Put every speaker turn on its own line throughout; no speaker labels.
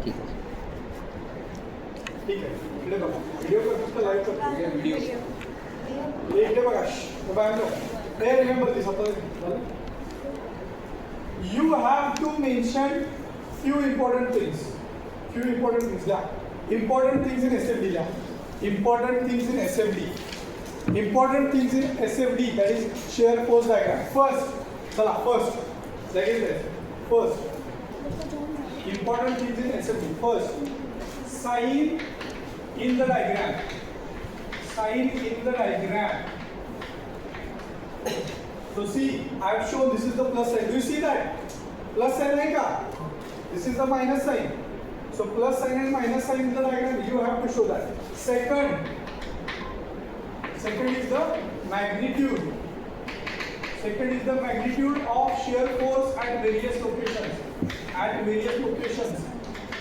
ठीक आहे.
ठीक आहे. इकडे बघा, व्हिडिओ करतो का लाईव्ह करतो? व्हिडिओ. इकडे बघा. Hey, remember this. You have to mention few important things. Few important things. Important things in SFD. Important things in SFD. Important things in SFD, that is shear force diagram. First. Second is first. Important things in SFD. First, sign in the diagram. Sign in the diagram. So see, I have shown this is the plus sign. Do you see that? Plus sign hai ka? This is the minus sign. So plus sign and minus sign in the diagram, you have to show that. Second is the magnitude. Second is the magnitude of shear force at various locations. At various locations.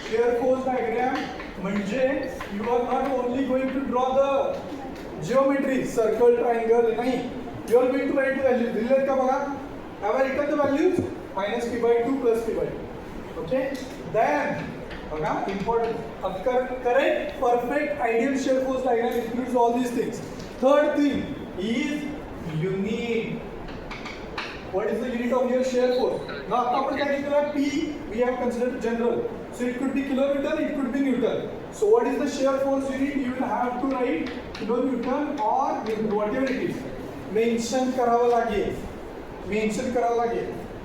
Shear force diagram म्हणजे you are not only going to draw the geometry, circle, triangle, nahi. You are going to write the values. Dillet ka baga. Have I written the values? Minus p by 2 plus p by 2. Okay. Then, baga, important. Correct, perfect, ideal shear force diagram includes all these things. Third thing is unit. What is the unit of your shear force? Now, अपन क्या कहते हैं? P we have considered general. So it could be kilonewton, it could be Newton. So what is the shear force unit? You will have to write kilonewton or whatever it is. Mention करावा लागेल.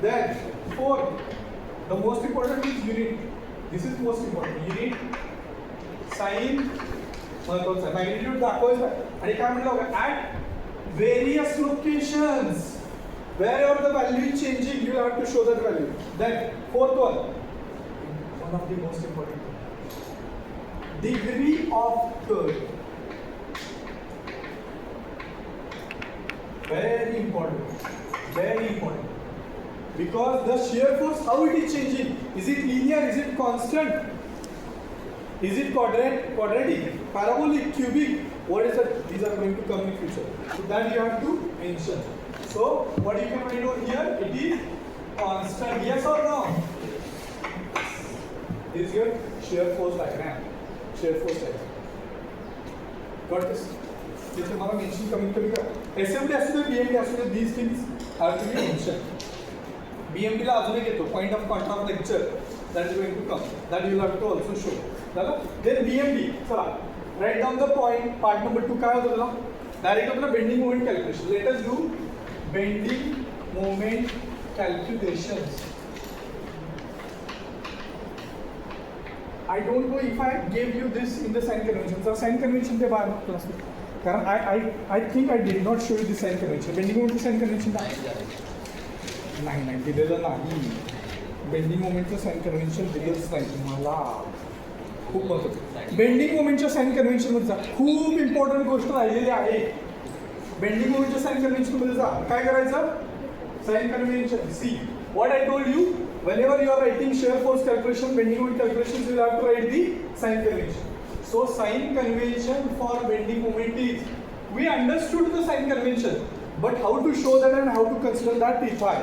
Then fourth, the most important is unit. This is most important. Unit, sign, महत्वाचं. Magnitude दाखवायचं. आणि काय म्हणलं बघा? At various locations, wherever the value is changing, you have to show that value. Then fourth one of the most important. Degree of curve. Very important. Because the shear force, how it is changing? Is it linear? Is it constant? Is it quadratic, parabolic, cubic? What is that? These are going to come in future. So that you have to mention. So what you can write over here? It is constant. Yes or no? This is your shear force diagram. Got this? This is our mention coming to the SFD assume BMD assume these things have to be mentioned. BMD la ajune geto point of contact lecture that is going to come. That you will have to also show. Then BMD. Chala, write down the point. Part number 2 काय होतं त्याला? Direct अपना bending moment calculation. Let us do bending moment calculations. I don't know if I gave you this in the sign convention. So sign convention के बारे में class में. कारण I think I did not show you the sign convention. Bending moment sign convention नाही दिलेलं नाही. Bending moment sign convention दिलेलंच नाही मला. खूप महत्त्वाचं. Bending moment sign convention मध्ये जा. खूप important गोष्ट राहिलेली आहे. Bending moment sign convention मध्ये जा. काय करायचं? Sign convention. See what I told you. Whenever you are writing shear force calculation, bending moment calculations, you will have to write the sign convention. So sign convention for bending moment is, we understood the sign convention, but how to show that and how to consider that if I.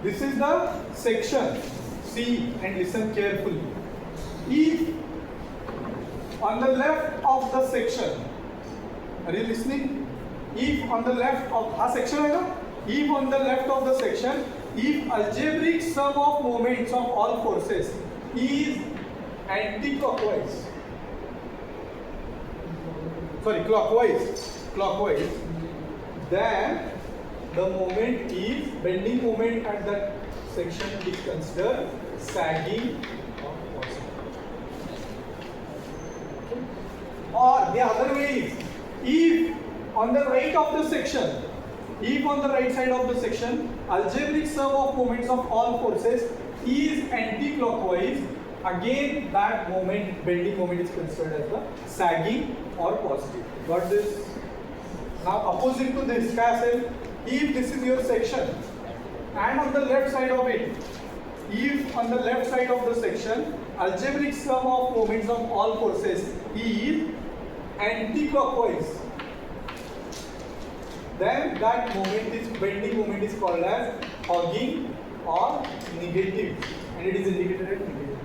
This is the section. See and listen carefully. If on the left of the section, are you listening? If on the left of a section है ना? If on the left of the section, if algebraic sum of moments of all forces is anti-clockwise, clockwise, then the moment is bending moment at that section is considered sagging or positive. Or the other way is, if on the right of the section, if on the right side of the section, algebraic sum of moments of all forces is anti-clockwise, again that moment, bending moment is considered as the sagging or positive. Got this? Now opposite to this, क्या असेल? If this is your section, and on the left side of it, if on the left side of the section, algebraic sum of moments of all forces is anti-clockwise, then that moment is bending moment is called as hogging or negative, and it is indicated as negative.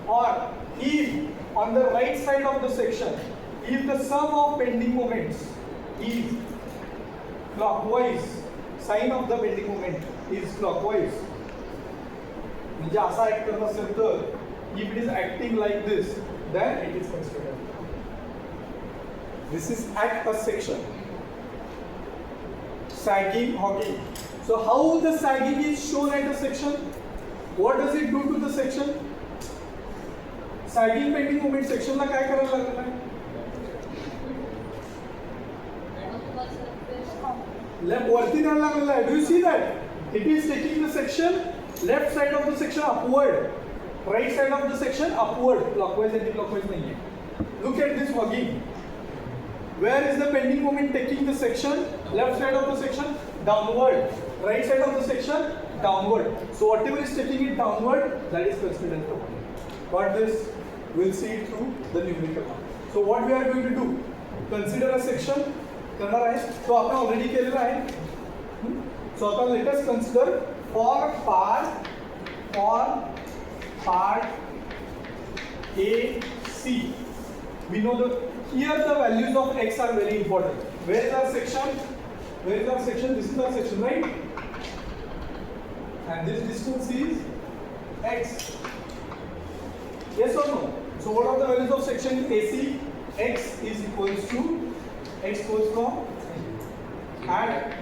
or if on the right side of the section, if the sum of bending moments is clockwise, sign of the bending moment is clockwise, म्हणजे असा act करत असेल तर if it is acting like this, then it is considered. This is at a section. Sagging, hogging. So how the sagging is shown at a section? What does it do to the section? Sagging bending moment section ला काय करायला लागलं आहे? Left वरती न्यायला लागलेला आहे. Do you see that? It is taking the section, left side of the section upward, right side of the section upward, clockwise and anti-clockwise नहीं है. Look at this hogging. Where is the bending moment taking the section? Left side of the section downward, right side of the section downward. So whatever is taking it downward, that is considered hogging. Got this? We'll see it through the numerical one. So what we are going to do? Consider a section. करणार आहे. तो आपण already केलेला आहे. So आता let us consider for part A, C. We know that here the values of x are very important. Where is our section? Where is our section? This is our section, right? And this distance is x. Yes or no? So what are the values of section AC? X is equals to, x goes from at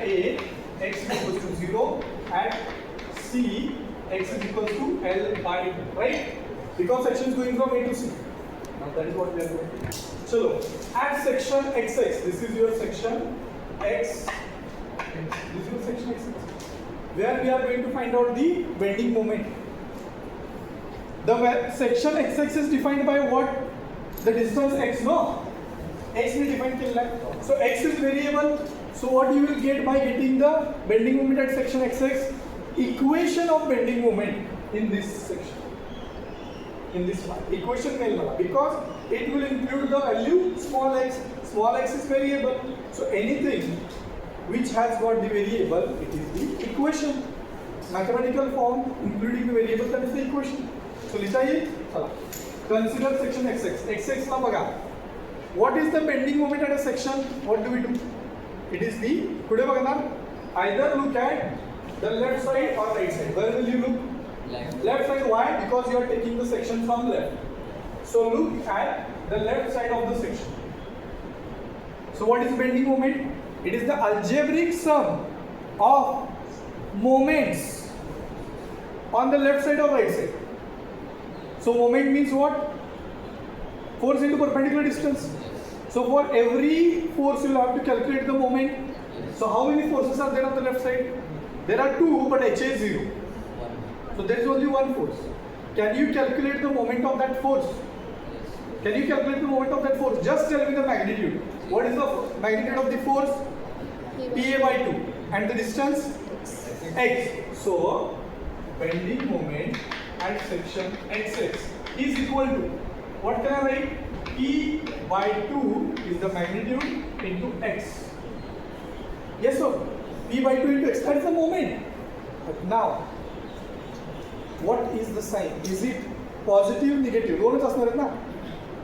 A, x is equals to 0, at C, x is equals to L by 2, right? Because section is going from A to C. Now that is what we are going to do. So at section XX, this is your section X. This is your section XX, where we are going to find out the bending moment. The section XX is defined by what? The distance x, no? X is defined till that. So x is variable. So what you will get by getting the bending moment at section XX? Equation of bending moment in this section. In this one, equation because it will include the value small x. Small x is variable. So anything which has got the variable, it is the equation. Mathematical form including the variable, that is the equation. So लिहिता येईल. Consider section XX. XX ला बघा. What is the bending moment at a section? What do we do? It is the पुढे बघणार. Either look at the left side or right side. Where will you look? Left side. Why? Because you are taking the section from left. So look at the left side of the section. So what is bending moment? It is the algebraic sum of moments on the left side or right side. So moment means what? Force into perpendicular distance. So for every force you will have to calculate the moment. So how many forces are there on the left side? There are two, but HA is 0. So there is only one force. Can you calculate the moment of that force? Can you calculate the moment of that force? Just tell me the magnitude. What is the magnitude of the force? PA by 2. And the distance? X. So bending moment at section XX is equal to, what can I write? P by 2 is the magnitude into X. Yes sir? P by 2 into X. That is the moment. But now, what is the sign? Is it positive, negative?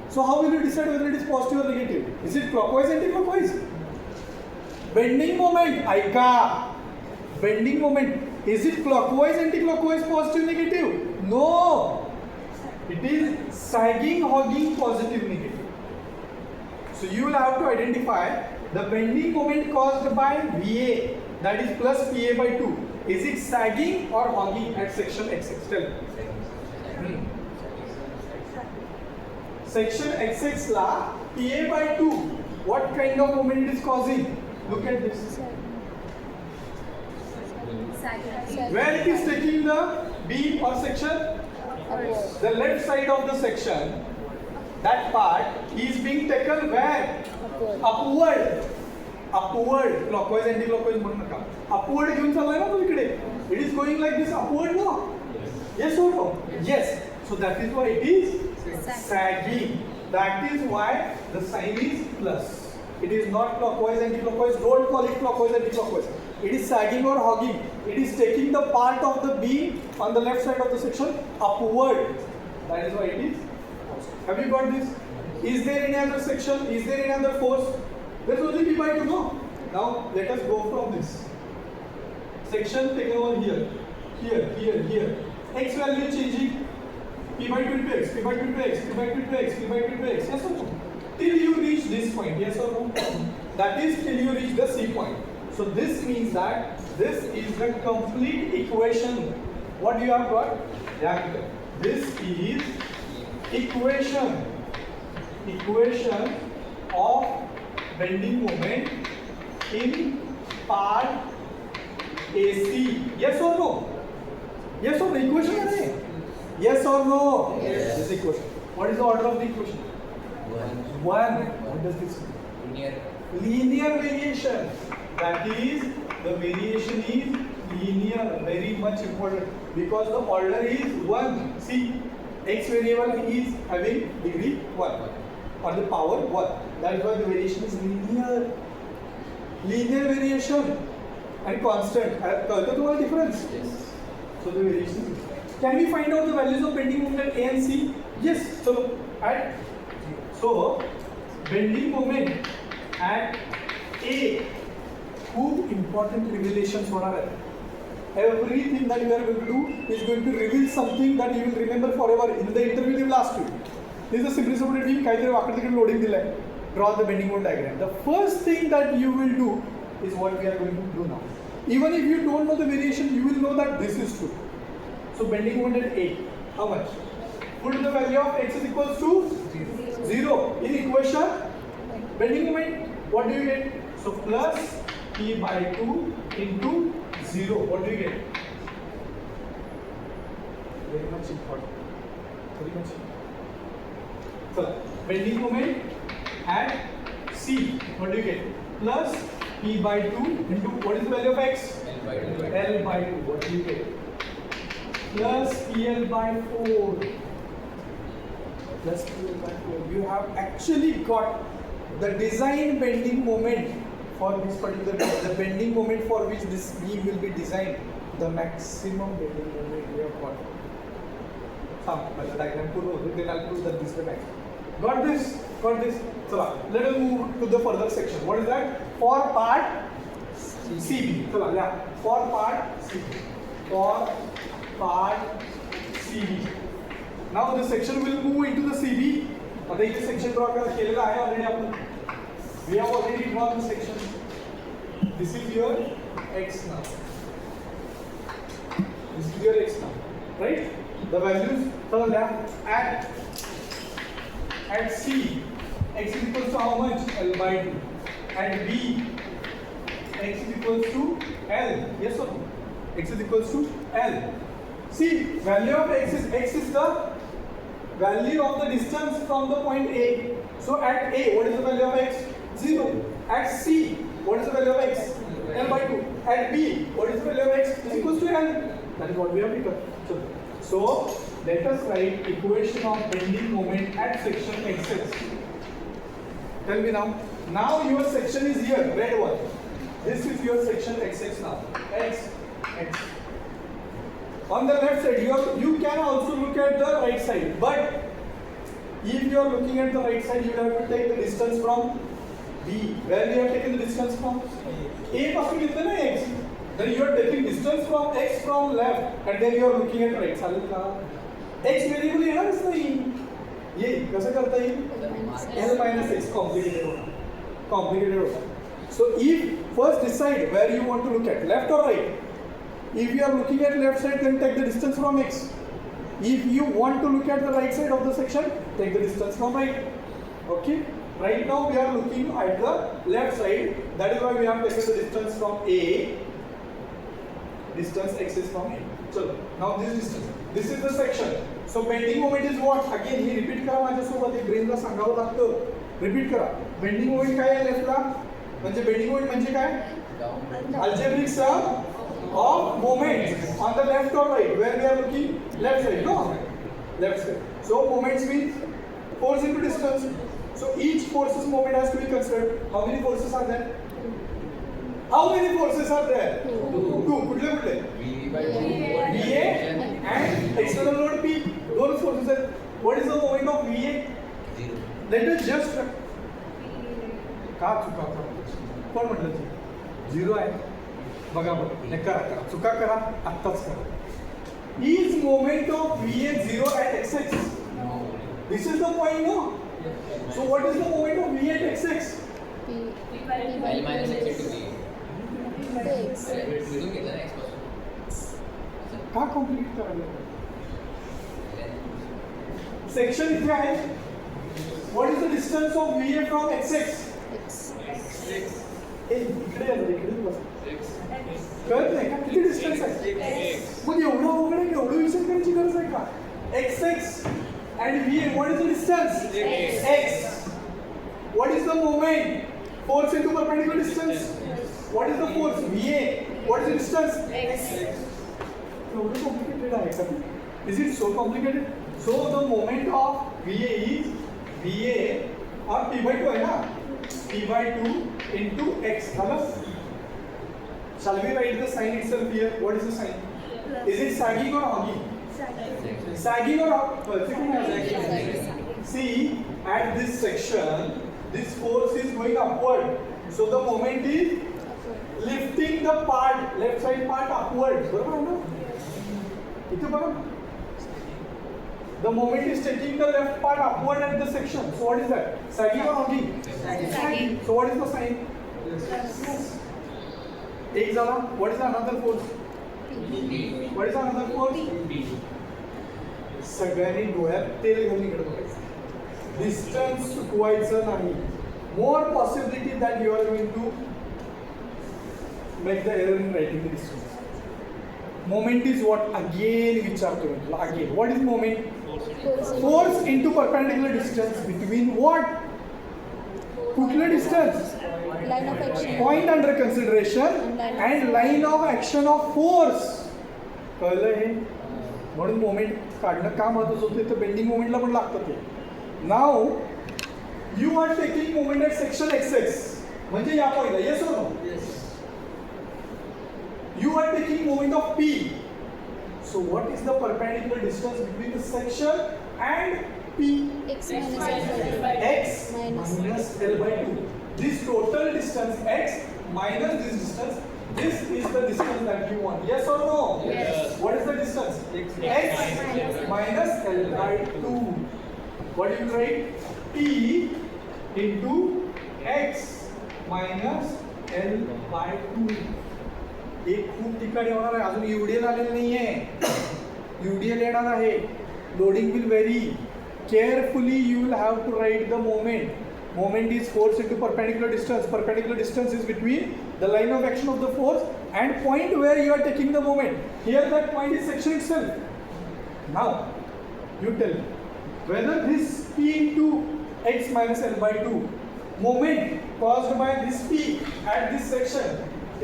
So how will you decide whether it is positive or negative? Is it clockwise, anti-clockwise? Bending moment, Aika. Bending moment. Is it clockwise, anti-clockwise, positive, negative? No. It is sagging, hogging, positive, negative. So you will have to identify the bending moment caused by VA, that is plus PA by 2. Is it sagging or hogging at section XX? Tell me. Section XX la PA by 2. What kind of moment it is causing? Look at this. Where it is taking the beam or section? The left side of the section. That part is being taken where? Upward. Upward. Clockwise, anti-clockwise म्हणू नका. Upward घेऊन चाललाय ना तो इकडे. It is going like this upward, no? Yes or no? Yes. So that is why it is sagging. That is why the sign is plus. It is not clockwise, anti-clockwise. Don't call it clockwise, anti-clockwise. It is sagging or hogging. It is taking the part of the beam on the left side of the section upward. That is why it is positive. Have you got this? Is there any other section? Is there any other force? There's only P by 2, no? Now let us go from this. Section taken over here. Here. X value changing. P by 2 into X, P by 2 into X, P by 2 into X, P by 2 into X. Yes or no? Till you reach this point. Yes or no? That is till you reach the C point. So this means that this is the complete equation. What you have got? Yeah. This is equation of bending moment in part AC. Yes or no? Yes or no? Equation है? Yes or no?
Yes.
This equation. What is the order of the equation? 1. What does this mean? Linear variation. That is, the variation is linear. Very much important because the order is 1. See, x variable is having degree 1 or the power 1. That is why the variation is linear. Linear variation and constant. Kya tumhara difference?
Yes.
So the variation is. Can we find out the values of bending moment at A and C? Yes. So bending moment at A. Two important revelations what are there. Everything that you are going to do is going to reveal something that you will remember forever. In the interview they will ask you. This is a simply supported beam. काहीतरी वाकडं loading दिलाय. Draw the bending moment diagram. The first thing that you will do is what we are going to do now. Even if you don't know the variation, you will know that this is true. So bending moment at A, how much? Put the value of x is equals to 0 in equation. Bending moment, what do you get? So plus P by 2 into 0. What do you get? Very much important. Very much. So bending moment at C, what do you get? Plus P by 2 into what is the value of x?
L by 2.
L by 2. What do you get? Plus PL by 4. Plus PL by 4. You have actually got the design bending moment for this particular the bending moment for which this beam will be designed. The maximum bending moment we have got. The diagram put then I'll prove that this is the maximum. Got this? Got this? So let us move to the further section. What is that? For part CB. So yeah. For part CB. For part CB. Now the section will move into the CB. आता इथे section draw केलेला आहे already. We have already drawn the section. This is your x now. This is your x now, right? The values at C, x is equals to how much? L by 2. At B, x is equals to L. Yes or no? X is equals to L. See, value of x is the value of the distance from the point A. So at A, what is the value of x? 0. At C, what is the value of x? L by 2. At B, what is the value of x? Is equals to L. That is what we have written. So let us write equation of bending moment at section xx. Tell me now. Now your section is here, red one. This is your section xx now. X. On the left side, you can also look at the right side. But if you are looking at the right side, you have to take the distance from B. Where you have taken the distance from? A pass me na x. Then you are taking distance from x from left, and then you are looking at right. X variable है ना इसमें ये कैसे करता है? L minus x complicated होता. So if first decide where you want to look at, left or right. If you are looking at left side, then take the distance from x. If you want to look at the right side of the section, take the distance from right. Okay. Right now we are looking at the left side. That is why we have taken the distance from A. Distance x is from A. So now this distance. This is the section. So bending moment is what? Again he repeat करा माझ्यासोबत एक brain ला सांगावं लागतं. Repeat करा. Bending moment काय आहे left ला? म्हणजे bending moment म्हणजे काय? Algebraic sum of moments on the left or right. Where we are looking? Left side. No. Left side. So moments means force into distance. So each force's moment has to be considered. How many forces are there? How many forces are there? Two. कुठले?
V by 2.
VA and external load P. दोन forces आहेत. What is the moment of VA?
0.
Let us just का चुका कोण म्हटलं ते 0 आहे बघा बघा हे करा चुका करा आत्ताच करा. Is moment of VA 0 at xx?
No.
This is the point, no? So what is the moment of V at xx?
L minus x into V.
X.
Reducing it, the next person.
का complicate करायला? Section इथे आहे. What is the distance of VA from xx?
X.
इकडे बस. कळत नाही का किती डिस्टन्स आहे? मग एवढा अवघड आहे एवढं विचार करायची गरज आहे का? xx and VA, what is the distance? X. What is the moment? Force into perpendicular distance. What is the force? VA. What is the distance? X. एवढं complicated आहे का? Is it so complicated? So the moment of VA is VA or P by 2 है ना? P by 2 into X. झालं? Shall we write the sign itself here? What is the sign? Is it sagging or hogging? Sagging or sagging? See, at this section, this force is going upward. So the moment is lifting the part, left side part upward. बरोबर आहे ना? इथे बघा. The moment is taking the left part upward at the section. So what is that? Sagging or hogging? Sagging. So what is the sign? Yes. एक झाला. What is another force? What is another force? सगळ्यांनी डोळ्यात तेल घालून इकडे बघायचं. Distance चुकवायचं नाही. More possibility that you are going to make the error in writing the distance. Moment is what? Again विचारतो म्हटलं again. What is moment? Force into perpendicular distance between what? कुठलं distance?
Line of action.
Point under consideration and line of action of force. कळलं हे? म्हणून moment काढणं का महत्वाचं होतं? तर बेंडिंग मोमेंटला पण लागतं ते. Now you are taking moment at section X X म्हणजे या पॉइंटला. येस और no? You are taking moment of P. So what is the perpendicular distance between the section and P?
X minus L by 2.
X minus L by 2. This total distance x minus this distance, this is the distance that you want. Yes or no?
Yes.
What is the distance? X minus L by 2. What do you write? P into x minus L by 2. एक खूप ठिकाणी होणार आहे. अजून UDL आलेलं नाहीये. UDL येणार आहे. Loading will vary. Carefully you will have to write the moment. Moment is force into perpendicular distance. Perpendicular distance is between the line of action of the force and point where you are taking the moment. Here that point is section itself. Now, you tell me whether this P into x minus L by 2 moment caused by this P at this section,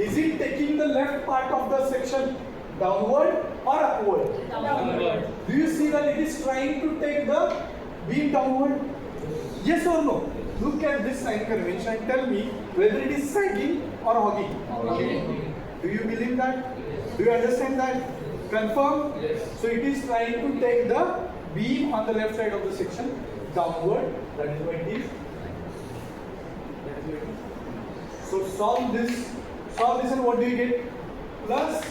is it taking the left part of the section downward or upward?
Downward.
Do you see that it is trying to take the beam downward? Yes or no? Look at this sign convention and tell me whether it is sagging or hogging. Do you believe that? Do you understand that? Confirm?
Yes.
So it is trying to take the beam on the left side of the section downward. That is what it is. So solve this and what do you get? Plus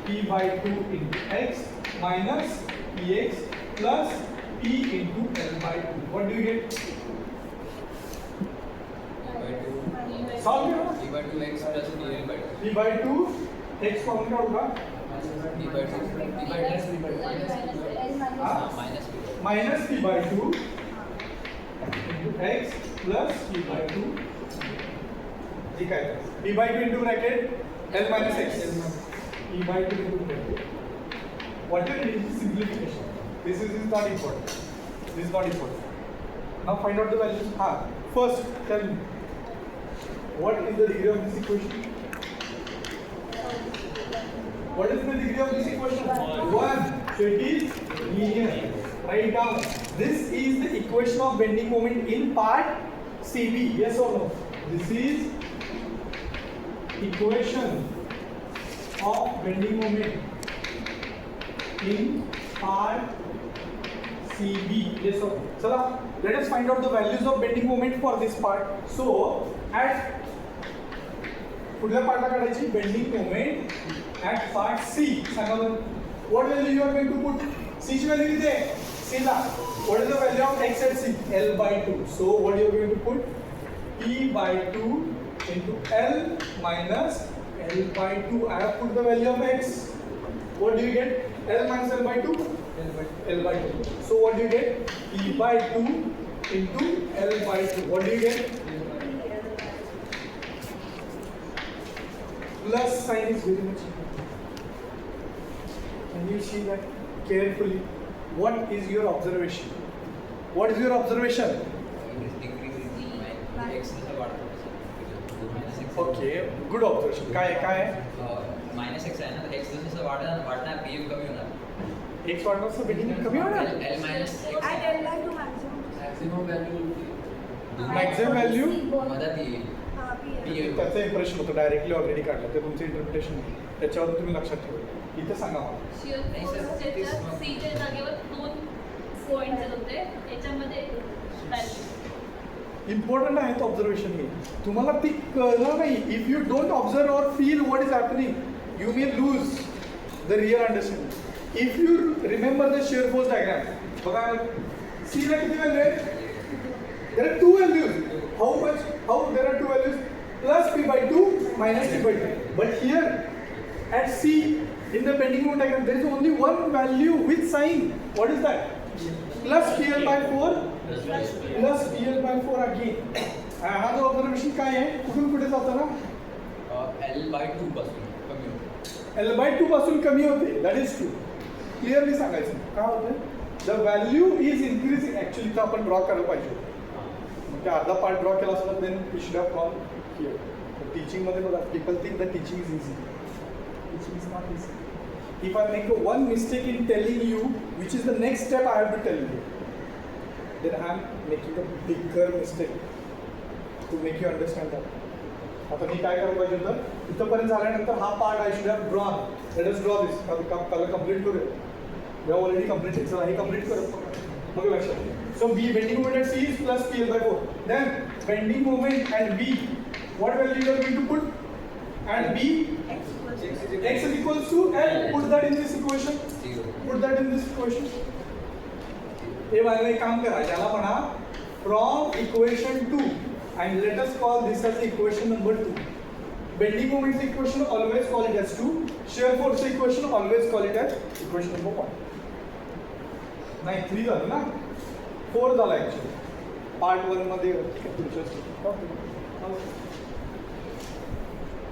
P by 2 into x minus Px plus P into L by 2. What do you get? Solve it.
P by 2x plus PL by 2.
P by 2 x common काढूंगा.
P by 2. P by 2.
Minus P by 2 into x plus P by 2. ठीक है. P by 2 into bracket L minus x. P by 2 into bracket. Whatever it is simplification. This is not important. This is not important. Now find out the values. First tell me. What is the degree of this equation? What is the degree of this equation? 1. So it is linear. Write down. This is the equation of bending moment in part CB. Yes or no? This is equation of bending moment in part CB. Yes, sir. So let us find out the values of bending moment for this part. So at पुढल्या पार्टला काढायची bending moment at part C. सांगा बरं. What value you are going to put? C ची value किती आहे? C ला. What is the value of x at C? L by 2. So what you are going to put? P by 2 into L minus L by 2. I have put the value of x. What do you get? L minus L by 2? L by 2. So what do you get? P by 2 into L by 2. What do you get? Plus sign is very much important. Can you see that carefully? What is your observation? What is your observation? Okay, good observation. काय
minus x आहे ना x जसं वाढणार P M कमी होणार
x वाढण्याचं bending कमी होणार.
L minus
maximum value
maximum value
मदत येईल पी एम
त्याचं इम्प्रेशन होतं डायरेक्टली ऑलरेडी काढलं ते तुमचं इंटरप्रिटेशन आहे त्याच्यावर तुम्ही लक्षात ठेवा. इथे सांगा मला
शिअर फोर्सच्या सीच्या जागेवर 2 पॉइंट येत होते त्याच्यामध्ये व्हॅल्यू
इम्पॉर्टंट आहे तो ऑब्झर्वेशन हे तुम्हाला ती कळलं नाही. इफ यू डोंट ऑब्झर्व और feel what is happening you may lose the real understanding. If you remember the shear force diagram बघा सी ला किती व्हॅल्यू आहे? There are 2 values. How much how there are 2 values plus p by 2 minus p by 2. But here at C in the bending moment diagram there is only one value with sign. What is that? Plus PL by 4 plus PL by 4 again. हा जो observation काय आहे कुठून कुठे जातो ना
L by 2 पासून कमी होतं
L by 2 पासून कमी होते. That is true. क्लिअरली सांगायचं काय होतं the value is increasing. Actually तर आपण ड्रॉ करायला पाहिजे मग ते अर्धा पार्ट ड्रॉ केला असता then we should have gone here. Teaching मध्ये बघा people think the teaching is easy. Teaching is not easy. If I make one mistake in telling you which is the next step I have to tell you, then I am making a bigger mistake to make you understand that. आता मी काय करायला पाहिजे होतं इथंपर्यंत झाल्यानंतर हा part I should have drawn. Let us draw this. कल complete करूया. We have already completed. चला हे कंप्लीट करू मग लक्षात. So B bending moment at C is plus PL by 4. Then bending moment at B, what value you are going to put? And B x is equals to L. Put that in this equation. Put that in this equation. हे वाला एक काम करा ज्याला म्हणा from equation 2 and let us call this as equation number 2. Bending moment equation always call it as 2. Shear force equation always call it as equation number 1. नाही 3 झालं ना 4 झाला ऍक्च्युअली पार्ट 1 मध्ये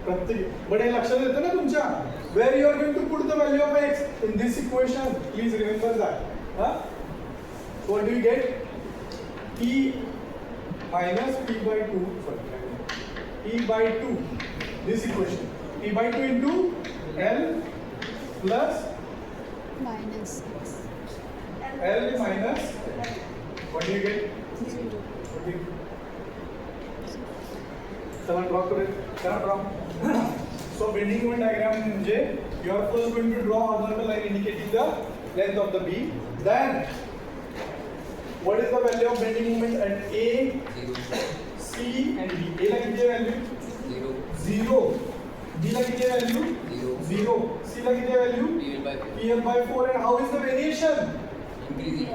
प्रत्येक बट हे लक्षात येतं ना तुमच्या where you are going to put the value of x in this equation. Please remember that. What do you get? p minus p by 2 p by 2 this equation p by 2 into L plus
minus x.
L minus what do you get?
0.
चला draw करूया. Draw. So bending moment diagram म्हणजे you are first going to draw horizontal line indicating the length of the B. Then what is the value of bending moment at A,
0
C and D? A ला किती value?
0
0. B ला किती value?
0
0. C ला किती value?
PL by 4
PL by 4. And how is the variation?
increasing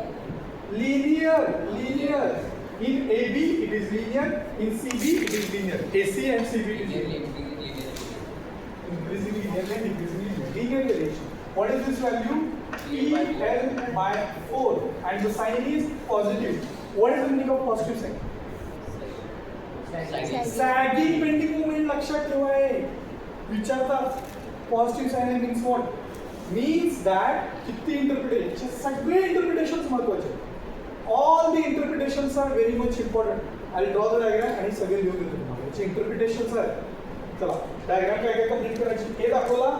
Linear. In AB it is linear. In CB it is linear. AC and CB it is
linearly
linear.
increasing
Increasing linear and decreasing linear. Linear variation. What is this value? PL by 4. And the sign is positive. What is the meaning of positive sign? Sagging bending moment लक्षात ठेवा आहे. विचारतात positive sign means what means that किती interpretation सगळे interpretations महत्वाचे. All the interpretations are very much important. I draw the diagram आणि सगळे लिहून देतो तुम्हाला याचे इंटरप्रिटेशन्स आहेत. चला डायग्राम काय काय कंप्लीट करायची. ए दाखवला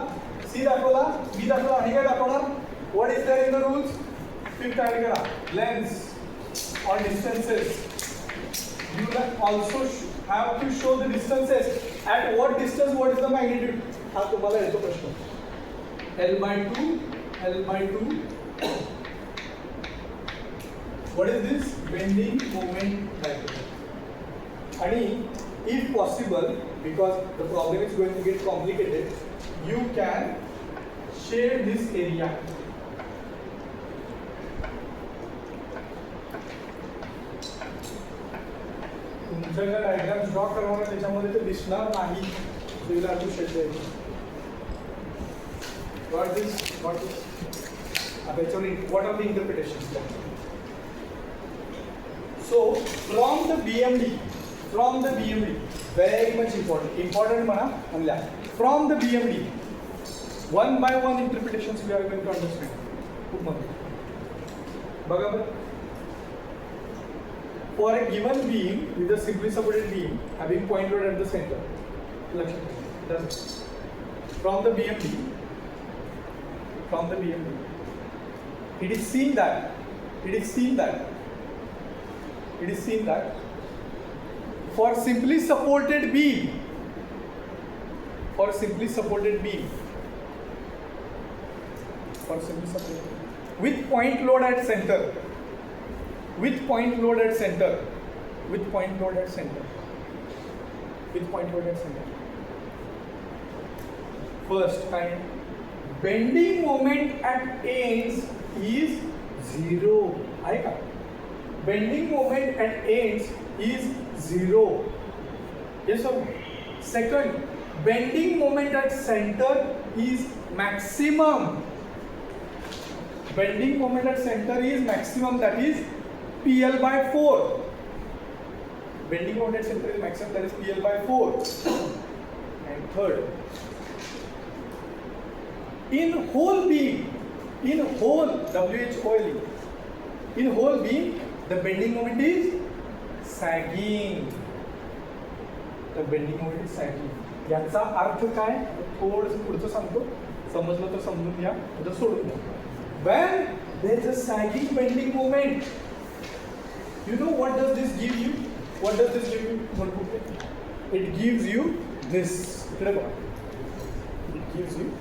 सी दाखवला बी दाखवला आणि काय दाखवणार. What is there in the rules. Fifth add करा लेंथ्स और distances. You also have to show the distances. At what distance, what is the magnitude? हा तुम्हाला येतो प्रश्न. L by 2, L by 2. What is this? Bending moment diagram. And if possible, because the problem is going to get complicated, you can shade this area. तुमच्या diagram draw करणार त्याच्यामध्ये ते दिसणार नाही. So you have to shade the area. Got this? Got this? Actually, what are the interpretations? So from the BMD, very much important mana amla. From the BMD, one by one interpretations we are going to understand. खूप महत्त्वाचं. बघा बरं. For a given beam with a simply supported beam having point load at the center, from the BMD, it is seen that for simply supported beam with point load at center, first kind, bending moment at ends is zero. आहे का? Bending moment at ends is zero. Yes or no? Second, bending moment at center is maximum. Bending moment at center is maximum, that is PL by 4. Bending moment at center is maximum, that is PL by 4. And third, in whole beam, in whole beam, the bending moment is sagging. याचा अर्थ काय? थोडंसं पुढचं सांगतो, समजलं तर समजून घ्या, तर सोडून द्या. When there is a sagging bending moment, you know what does this give you? It gives you this. It gives you.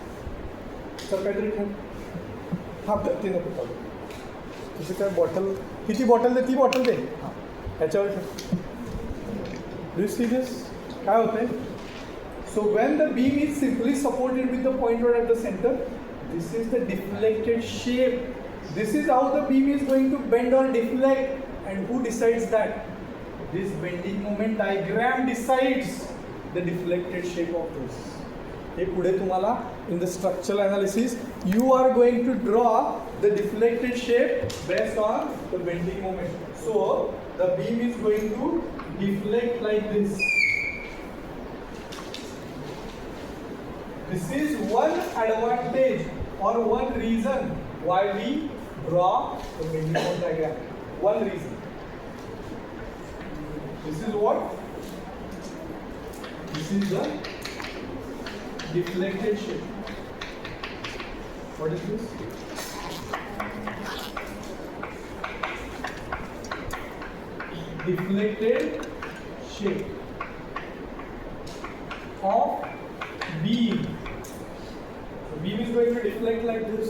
Sir काहीतरी ठेव. हां ते नको चालू. तुझी काय बॉटल, किती बॉटल दे? ती बॉटल दे. हां ह्याच्यावर ठेव. Do you see this? काय होतंय? So when the beam is simply supported with the point load at the center, this is the deflected shape. This is how the beam is going to bend or deflect. And who decides that? This bending moment diagram decides the deflected shape of this. हे पुढे तुम्हाला in the structural analysis you are going to draw the deflected shape based on the bending moment. So the beam is going to deflect like this. This is one advantage or one reason why we draw the bending moment diagram. One reason. This is what? This is the deflected shape. What is this? Deflected shape of beam. The beam is going to deflect like this.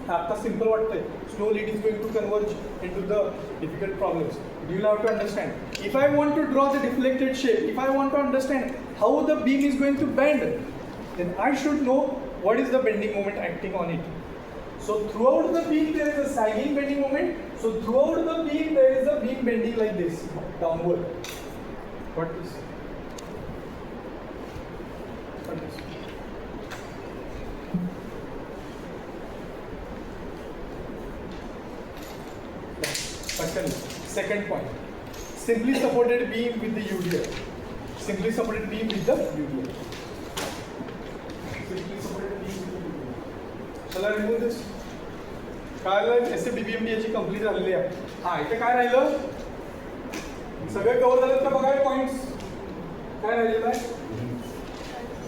After simple वाटतंय, slowly it is going to converge into the difficult problems. You will have to understand. If I want to draw the deflected shape, if I want to understand how the beam is going to bend, then I should know what is the bending moment acting on it. So throughout the beam there is a sagging bending moment. So throughout the beam there is a beam bending like this, downward. What is? What is? Second point. Simply supported beam with the UDL. Simply supported beam with the UDL. Simply supported beam with the UDL. Shall I remove this? काय SFD BMD याची complete झालेली आहे. हां इथे काय राहिलं? सगळे cover झालेत का बघा पॉइंट्स? काय राहिलेलं आहे?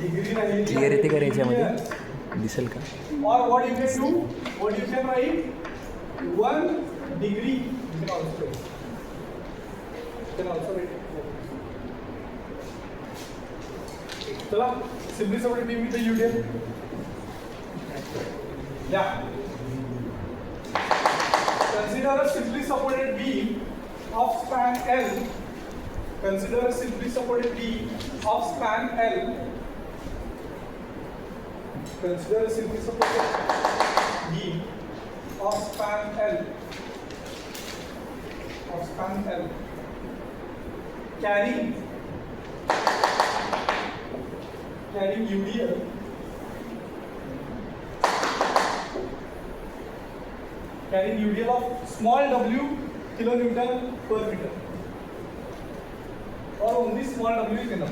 डिग्री राहिली.
क्लिअरिटी करायची यामध्ये दिसेल का?
Or what you can do? What you can write? 1 degree. You can also write. चला simply supported beam with the UDL. Yeah. Consider consider a simply supported beam of span L. Consider a simply supported beam of span L. Consider a simply supported beam of span L. Carrying UDL of small w kilonewton per meter, or only small w is enough.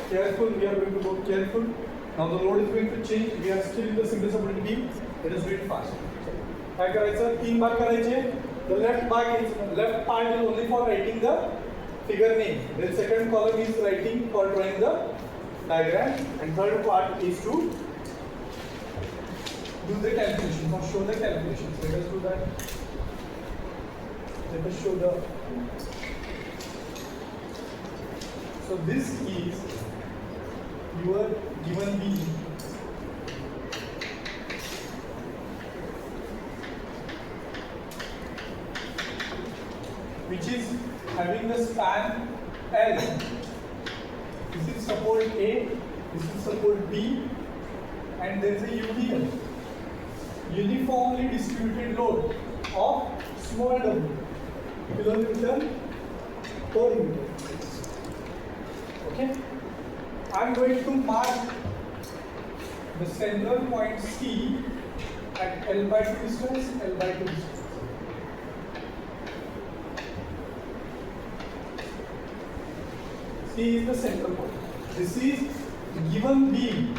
Careful, we are going to go careful. Now the load is going to change. We are still in the simply supported beam. Let us do it fast. काय करायचं? 3 भाग करायचे. The left part is only for writing the figure name. The second column is writing for drawing the diagram, and third part is to do the calculations or show the calculations. Let us do that. Let us show the. So this is your given beam. Which is having the span L. This is support A, this is support B, and there is a UDL, uniformly distributed load of small w, kilonewton per meter. Okay? I am going to mark the central point C at L/2 distance, L/2 distance. C is the central point. This is given beam.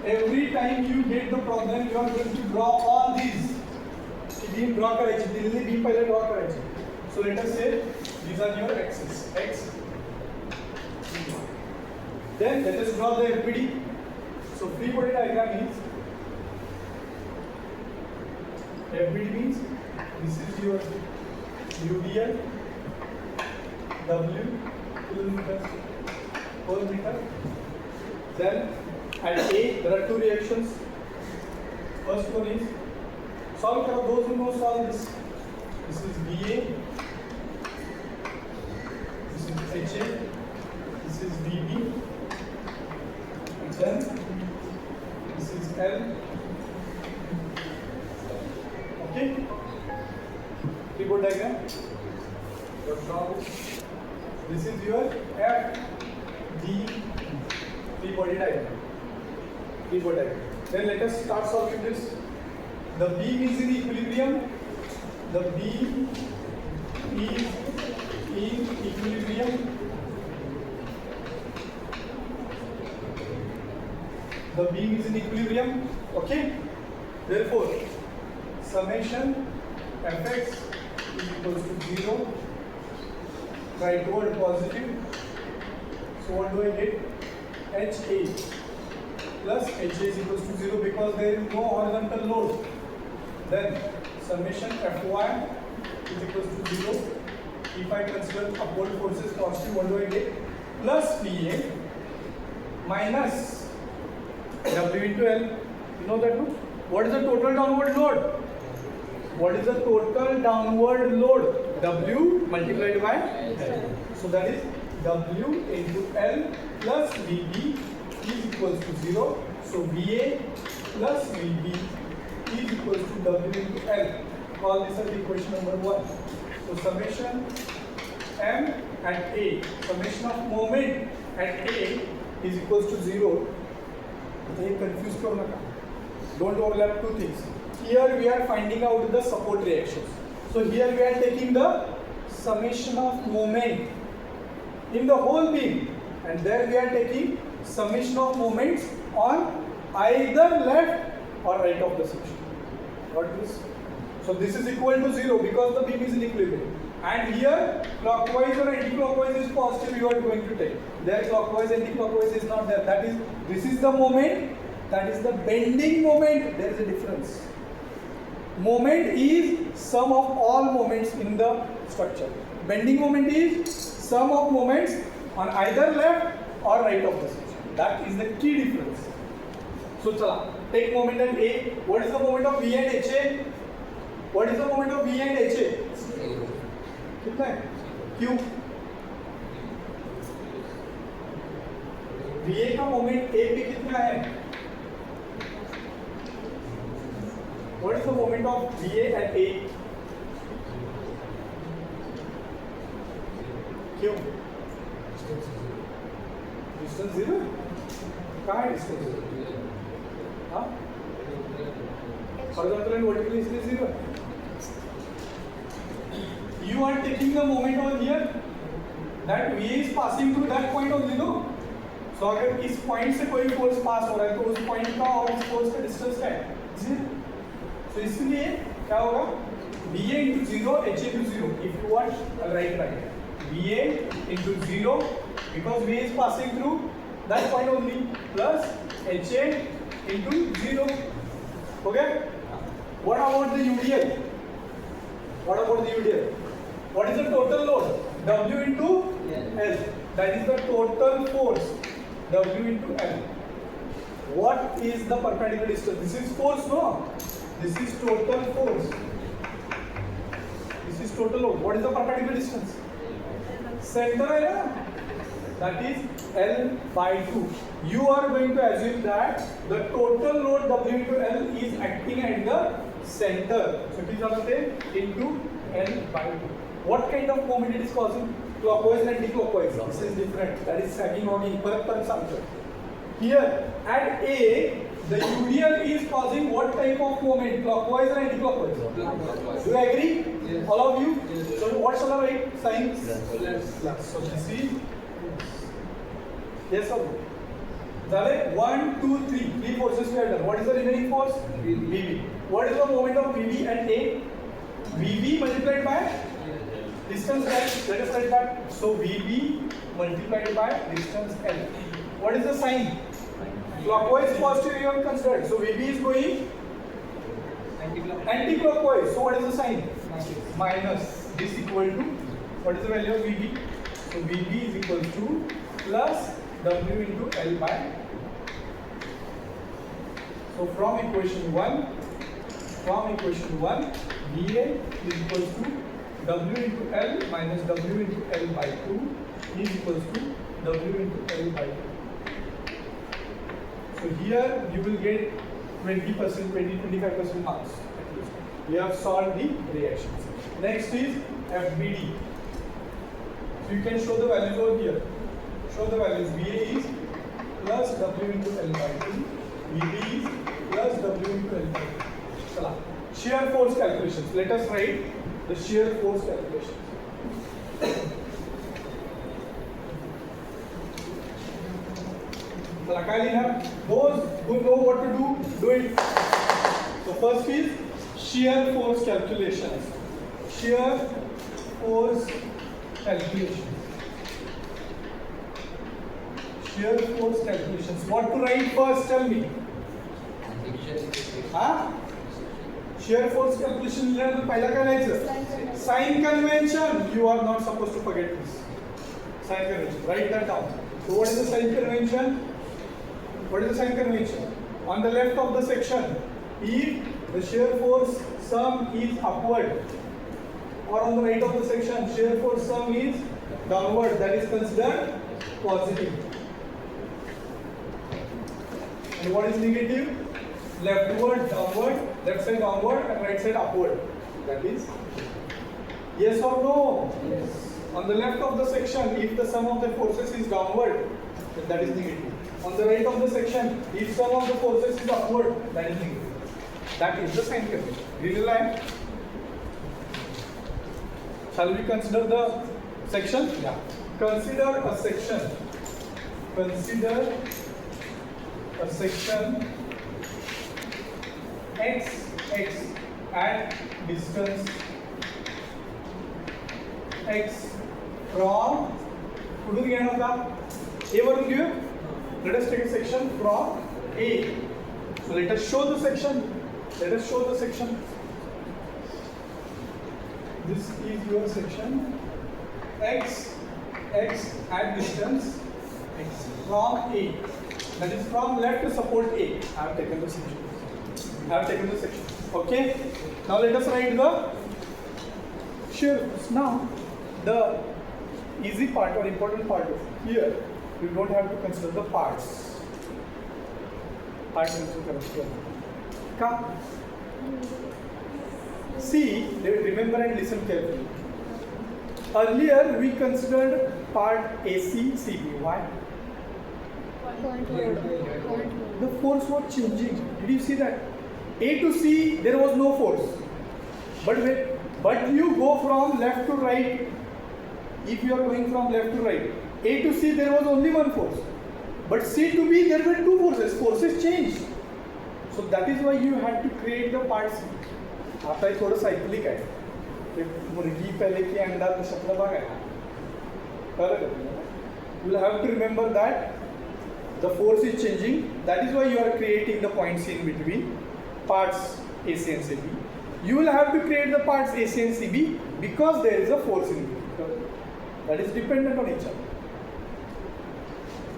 Every time you get the problem, you are going to draw all these. Beam draw करायची, दिलेली beam पहिले draw करायची. So let us say these are your axes, X. Then let us draw the FBD. So free body diagram is FBD means this is your UDL W kilometers per meter. Then at A there are two reactions. First one is solve for those who know solve this. This is BA. This is HA. This is BB. And then this is L. Okay. Keyboard diagram. This is your FD free body diagram. Then let us start solving this. The beam is in equilibrium. The beam is in equilibrium. The beam is in equilibrium. Okay. Therefore, summation fx is equals to 0. Try toward positive. So what do I get? HA plus HA is equals to 0 because there is no horizontal load. Then summation Fy is equals to 0. If I consider upward forces positive, what do I get? Plus PA minus W into L. You know that too? What is the total downward load? What is the total downward load? W multiplied by L. So that is W into L plus VB is equals to 0. So VA plus VB is equals to W into L. Call this as equation number 1. So summation M at A, summation of moment at A is equals to 0. Confused karo naka. Don't overlap two things. Here we are finding out the support reactions. So here we are taking the summation of moment in the whole beam, and there we are taking summation of moments on either left or right of the section. Got this? So this is equal to 0 because the beam is in equilibrium. And here clockwise or anti-clockwise is positive you are going to take. There clockwise, anti-clockwise is not there. That is, this is the moment, that is the bending moment. There is a difference. Moment is sum of all moments in the structure. Bending moment is sum of moments on either left or right of the section. That is the key difference. So chala, take moment at A. What is the moment of V and HA? What is the moment of V and HA? कितना है? Q. VA का moment A पे कितना है? What is the moment of VA at A? Q. Distance 0? कहाँ है distance 0? हाँ? Horizontal and vertical is 0. You are taking the moment over here. That VA is passing through that point only, no? So अगर इस point से कोई force pass हो रहा है तो उस पॉइंट का और इस फोर्स का डिस्टेंस क्या है? 0. So इसलिए क्या होगा? VA into 0, HA into 0. If you want, I'll write right. VA into 0 because VA is passing through that point only plus HA into 0. Okay? What about the UDL? What about the UDL? What is the total load? W into L. That is the total force. W into L. What is the perpendicular distance? This is force, no? This is total force. This is total load. What is the perpendicular distance? Center है ना? That is L by 2. You are going to assume that the total load W into L is acting at the center. So it is also into L by 2. What kind of moment it is causing? Clockwise and anti-clockwise. This is different. That is sagging or परत something. Here at A, the UDL is causing what type of moment? Clockwise or anti-clockwise? Do you agree? Yes. All of you? Yes. So what shall I write? Sign? Yes. So this is yes or no? Zale 1, 2, 3. Three forces we have done. What is the remaining force? VB. What is the moment of VB at A? VB multiplied by distance L. Let us write that. So VB multiplied by distance L. What is the sign? Clockwise positive you have considered. So VB is going anti-clockwise. So what is the sign? Minus. This equal to what is the value of VB? So VB is equal to plus W into L by. So from equation 1, VA is equal to W into L minus W into L by 2 is equals to W into L by 2. So here you will get 20%, 20-25% marks at least. We have solved the reactions. Next is FBD. So you can show the values over here. Show the values. VA is plus W into L by 2. VB is plus W into L by 2. Chala. Shear force calculations. Let us write the shear force calculations. Those who know what to do it. So first is shear force calculations. Shear force calculations. Shear force calculations. What to write first? Tell me. Huh? Shear force calculation learn पहिला काय लिहायचं? Sign convention. You are not supposed to forget this. Sign convention. Write that down. So what is the sign convention? What is the sign convention? On the left of the section, if the shear force sum is upward, or on the right of the section, shear force sum is downward, that is considered positive. And what is negative? Leftward, downward, left side downward, and right side upward. That is yes or no? Yes. On the left of the section, if the sum of the forces is downward, then that is negative. On the right of the section, if sum of the forces is upward, that is negative. That is the sign convention. Green line. Shall we consider the section? Yeah. Consider a section. Consider a section x at distance x from कुठून घेणार होता? A वरून घेऊ. Let us take a section from A. So let us show the section. Let us show the section. This is your section x at distance x from A. That is from left to support A. I have taken the section. Okay. Now let us write the shear force. Now the easy part or important part is here. You don't have to consider the parts. Come. See, remember and listen carefully. Earlier we considered part AC, CB. Why?
Point load.
The force was changing. Did you see that? A to C, there was no force. But you go from left to right. If you are going from left to right, A to C, there was only one force. But C to B, there were two forces. Forces changed. So that is why you had to create the part C. आता ये थोड़ा cyclic है. मुर्गी पहले के अंडा तो शक्ल भाग है. You will have to remember that the force is changing. That is why you are creating the points in between parts AC and CB. You will have to create the parts AC and CB because there is a force in between. That is dependent on each other.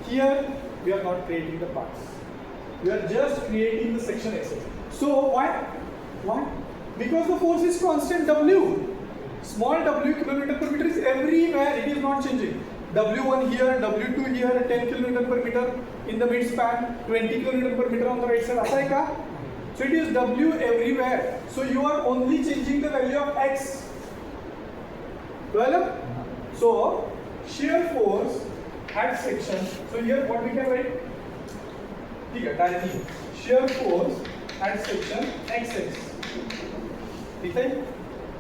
Here we are not creating the parts. We are just creating the section axis. So why? Because the force is constant W. Small w kilometer per meter is everywhere. It is not changing. W1 here, W2 here, 10 km per meter in the mid span, 20 km per meter on the right side. So it is W everywhere. So you are only changing the value of X. Well, so shear force at section. So here what we can write? Directly. Shear force at section XX.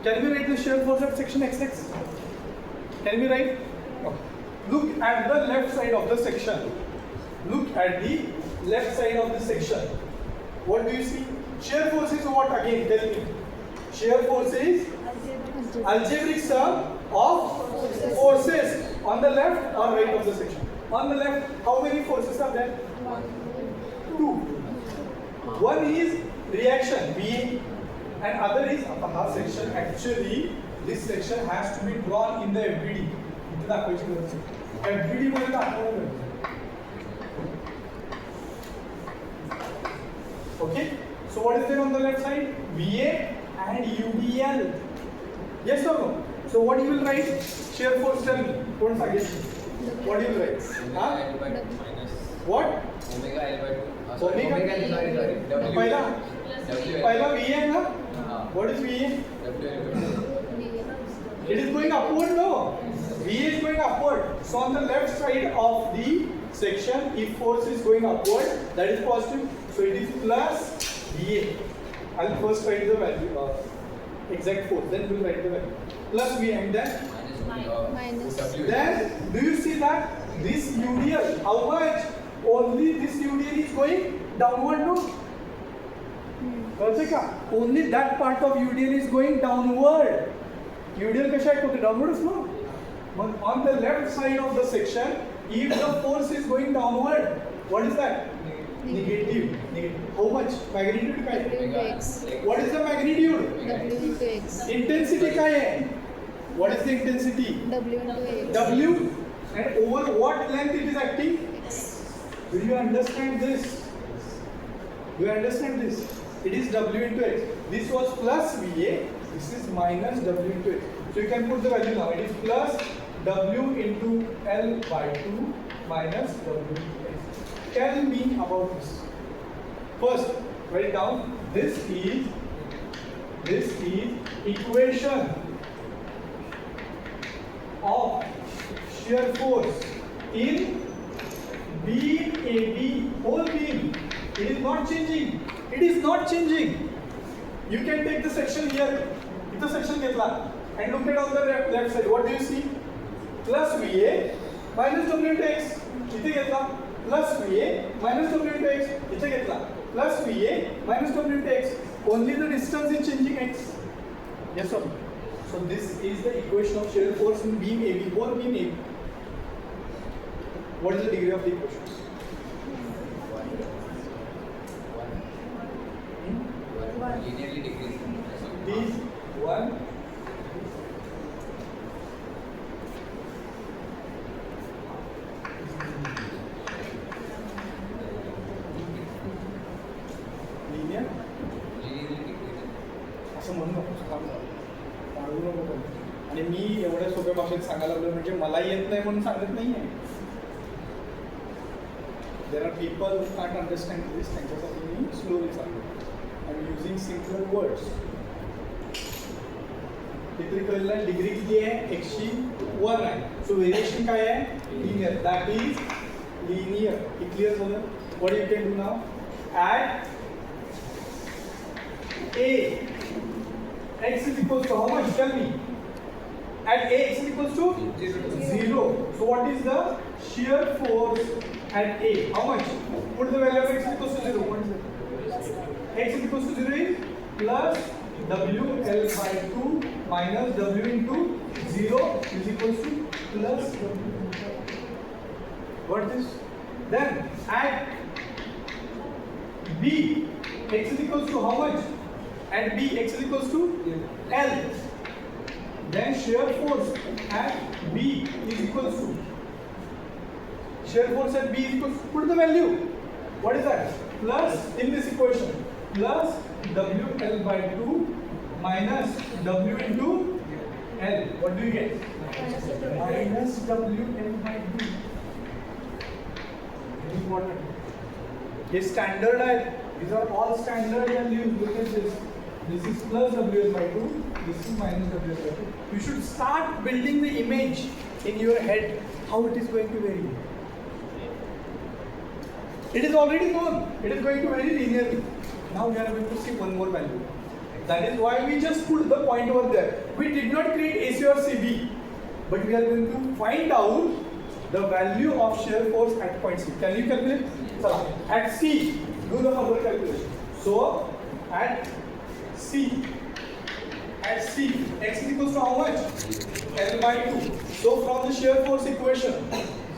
Can we write the shear force at section XX? Can we write? Okay. Look at the left side of the section. Look at the left side of the section. What do you see? Shear force is what again? Tell me. Shear force is algebraic sum of forces on the left or right of the section. On the left, how many forces are there? Two. One is reaction V and other is upper section. Actually, this section has to be drawn in the FBD. FBD मध्ये दाखवलं. Okay. So what is there on the left side? VA and UDL. Yes or no? So what you will write? Shear force, tell me. Don't forget. What do you will write? Huh? What?
Omega L by 2.
Omega
L, sorry. W.
पहला VA है ना? What is VA?
W L by 2.
It is going upward, no? VA is going upward. So on the left side of the section, if force is going upward, that is positive. So it is plus VA. I'll first write the value, exact force. Then we'll write the value. Plus VA and then
Minus.
W.
Then do you see that this UDL? How much? Only this UDL is going downward, no? Only that part of UDL is going downward. UDL कशा आहे तो downward no? But on the left side of the section, if the force is going downward, what is that? Negative. How much? Magnitude काय?
W into X.
What is the magnitude?
W into X.
Intensity काय आहे? What is the intensity?
W into X.
W. And over what length it is acting?
X.
Do you understand this? Do you understand this? It is W into X. This was plus VA. This is minus W into X. So you can put the value now. It is plus W into L by 2 minus W into X. Tell me about this. First, write down. This is equation of shear force in beam AB, whole beam. It is not changing. It is not changing. You can take the section here. It's a section घेतला and look at on the left side. What do you see? Plus VA minus W into X. इथे घेतला. Plus VA minus W into X. इथे घेतला. Plus VA minus W into X. Only the distance is changing X. Yes or no? So this is the equation of shear force in beam AB, whole beam AB. What is the degree of the equation?
Linearly decreasing.
Is 1. हे मी एवढ्या सोप्या भाषेत सांगायला लागलो म्हणजे मला येत नाही म्हणून सांगत नाही आहे. There are people who can't understand this, त्यांच्यासाठी मी स्लोली सांगतो. I am using simpler words. किती कळलं? डिग्री किती आहे? 101 आहे. सो व्हेरिएशन काय आहे? लिनियर. That is linear. हे क्लिअर झालं? What you can do now? At A x is equals to how much? Tell me. At A x is equals to 0. So what is the shear force at A? How much? Put the value of x is equals to 0. What is it? X is equals to 0 is plus WL by 2 minus W into 0 is equals to plus W. What is? Then at B x is equals to how much? At B x is equals to L. Then shear force at B is equals to shear force at B is equals to, put the value. What is that? Plus in this equation plus WL by 2 minus W into L. What do you get? Minus WL by 2. Very important. This standard है. These are all standard values. Look at this. This is plus WL by 2. This is minus WL by 2. You should start building the image in your head how it is going to vary. It is already known. It is going to vary linearly. Now we are going to see one more value. That is why we just put the point over there. We did not create AC or CB, but we are going to find out the value of shear force at point C. Can you calculate? Chala. At C, do the further calculation. So at C, x is equals to how much? L by 2. So from the shear force equation,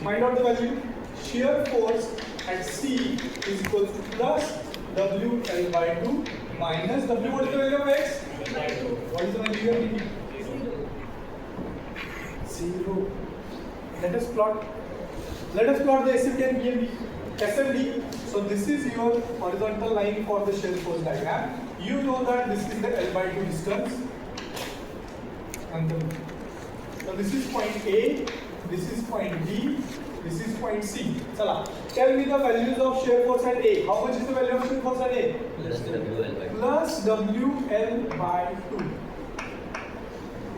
find out the value. Shear force at C is equals to plus WL by 2 minus W. What is the value of x? By 2. What is the value of B? 0. Let us plot the SFD and BMD. SFD. So this is your horizontal line for the shear force diagram. You know that this is the L by 2 distance. And so this is point A, this is point B, this is point C. Chala. Tell me the values of shear force at A. How much is the value of shear force at A?
Plus WL by 2.
Plus WL by 2.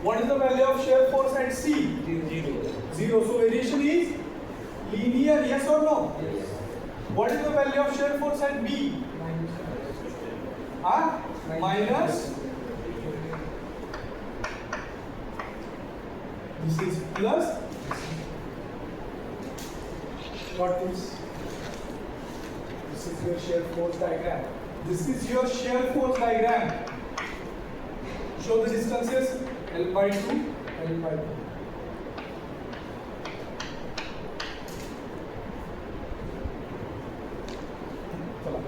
What is the value of shear force at C?
0.
0. So variation is linear, yes or no?
Yes.
What is the value of shear force at B? Minus. This is plus. Got this? This is your shear force diagram. This is your shear force diagram. Show the distances. L by 2, L by 2.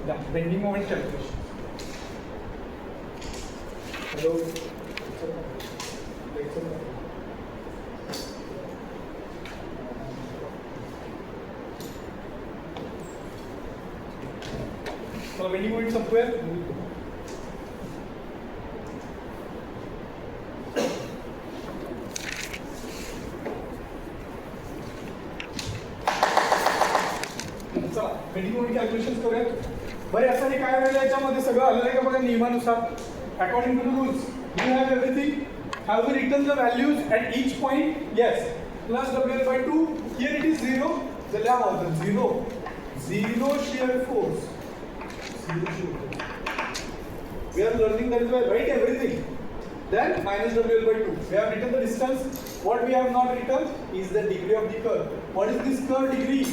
Yeah, bending moment calculation. Hello. So bending moment somewhere. चला bending moment calculations करूया. बरं असं हे काय वेळेला याच्यामध्ये सगळं आलेलं आहे का बघा नियमानुसार. According to the rules you have everything. Have we written the values at each point? Yes. Plus WL by 2. Here it is 0. The lab of 0 shear force. 0 shear force. We are learning that way. Write everything. Then minus WL by 2. We have written the distance. What we have not written is the degree of the curve. What is this curve degree?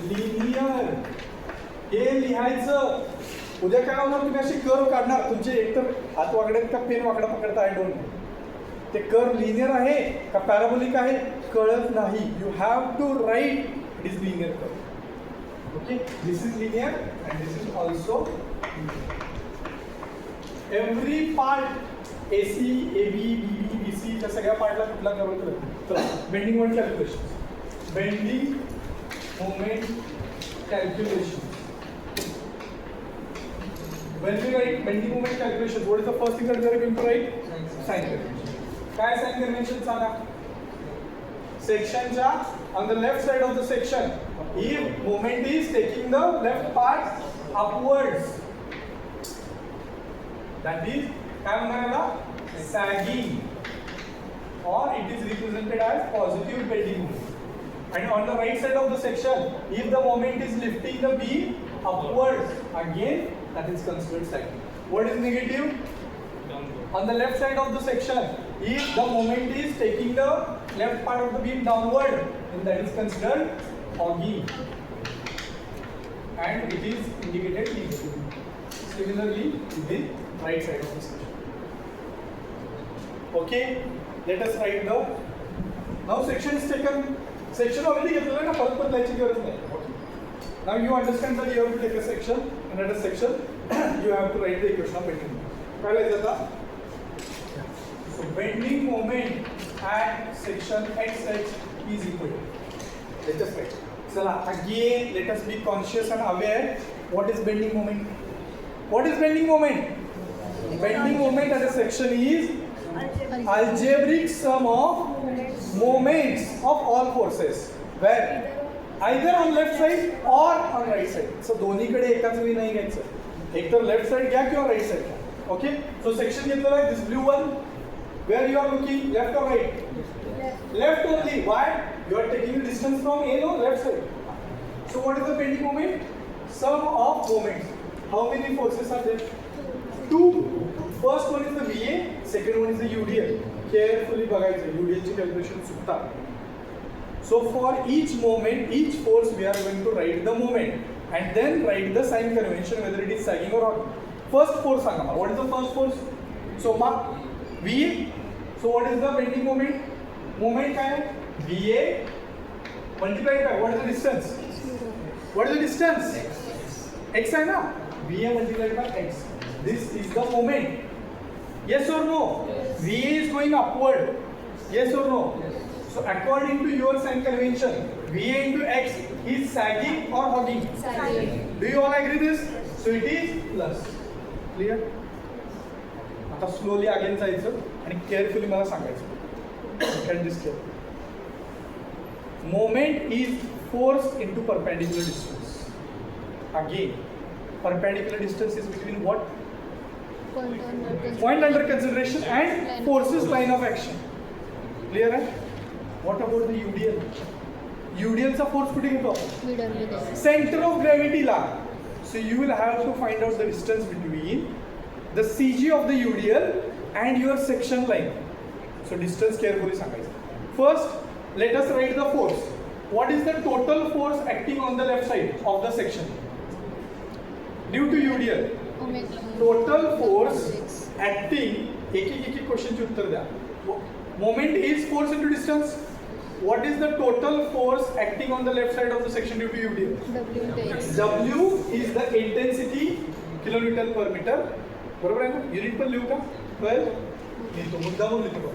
Linear. हे लिहायचं. उद्या काय होणार? तुम्ही अशी curve काढणार. तुमचे एकतर हात वाकड्यात का पेन वाकडा पकडता आय डोंट नो. ते कर्व लिनियर आहे का पॅराबोलिक आहे कळत नाही. You have to write it is linear curve. Okay, this is linear and this is also every part AC, AB, BB, BC त्या सगळ्या पार्टला कुठला कर्व कळत. चला bending moment calculation. Bending moment calculation. When we write bending moment calculation, what is the first thing that we are going to write? Sign convention. काय sign convention सांगा. सेक्शनच्या on the left side of the section if moment is taking the left part upwards, that is काय म्हणणार याला sagging, or it is represented as positive bending moment. And on the right side of the section if the moment is lifting the beam upwards, again that is considered sagging. What is negative? On the left side of the section if the moment is taking the left part of the beam downward, then that is considered hogging and it is indicated negative. Similarly to the right side of the section. Okay, let us write the now section is taken. Section already घेतलेला ना, परत परत लिहायची गरज नाही. Now you understand that you have to take a section and at a section you have to write the equation of bending moment. काय लिहायचं आता? So bending moment at section XX is equal to, let us write. Chala, again let us be conscious and aware what is bending moment. What is bending moment? Bending moment at a section is algebraic sum of moments of all forces where either on left side or on right side. So दोन्हीकडे एकाच वेळी नाही घ्यायचं. एक तर left side घ्या किंवा right side घ्या. ओके, सो सेक्शन घेतलेला आहे this blue one. Where you are looking, left or right? Left only. Why? You are taking the distance from A, no, left side. So what is the bending moment? Sum of moments. How many forces are there? Two. First one is the VA, second one is the UDL. Carefully बघायचं, UDL ची calculation चुकतात. So for each moment, each force we are going to write the moment and then write the sign convention whether it is sagging or hogging. First force सांगा मला. What is the first force? So mark VA. So what is the bending moment? Moment काय आहे? VA multiplied by what is the distance? What is the distance? X आहे ना? VA multiplied by X. This is the moment. Yes or no?
Yes.
VA is going upward. Yes or no?
Yes.
So according to your sign convention, VA into X is sagging or hogging?
Sagging.
Do you all agree this? So it is plus. Clear? आता slowly again जायचं आणि carefully मला सांगायचं. Can this care. Moment is force into perpendicular distance. Again perpendicular distance is between what? Point under consideration and forces line of action. Clear आहे? What about the UDL? UDL चा force कुठे घेतो आपण?
Middle.
Center of gravity ला. So you will have to find out the distance between the CG of the UDL and your section line. So distance carefully सांगायचं. First, let us write the force. What is the total force acting on the left side of the section due to UDL? Total force acting. एक question चे उत्तर द्या. Moment is force into distance. What is the total force acting on the left side of the section due to UDL? W is the intensity kilonewton per meter. बरोबर आहे ना? Unit पण लिहू का? कळेल? लिहितो, मुद्दामून लिहितो बघा.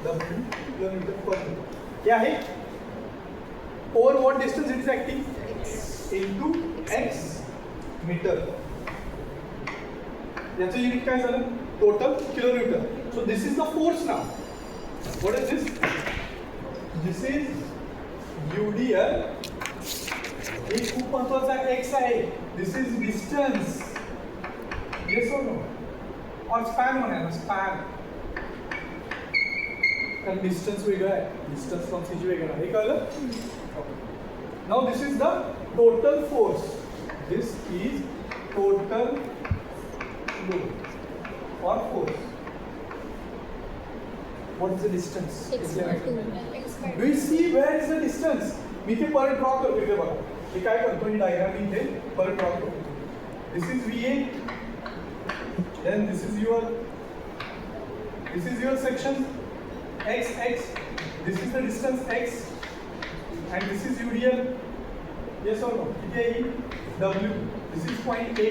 W kilonewton per meter. क्या है? Over what distance it is acting? Into X meter. याचं युनिट काय झालं? Total kilometre. So this is the force now. What is this? This is UDL. हे खूप महत्वाचा X आहे. This is distance. Yes or no? और span म्हणायला span. कारण distance वेगळं आहे. Distance from CG वेगळं आहे. हे कळलं? Now this is the total force. This is total load or force. What is the distance? Do you see where is the distance? मी ते परत ड्रॉ करतो इथे बघा. मी काय करतो ही डायग्राम मी इथे परत ड्रॉ करतो. This is VA. Then this is your section X. This is the distance X. And this is UDL. Yes or no? किती आहे ही? W. This is point A.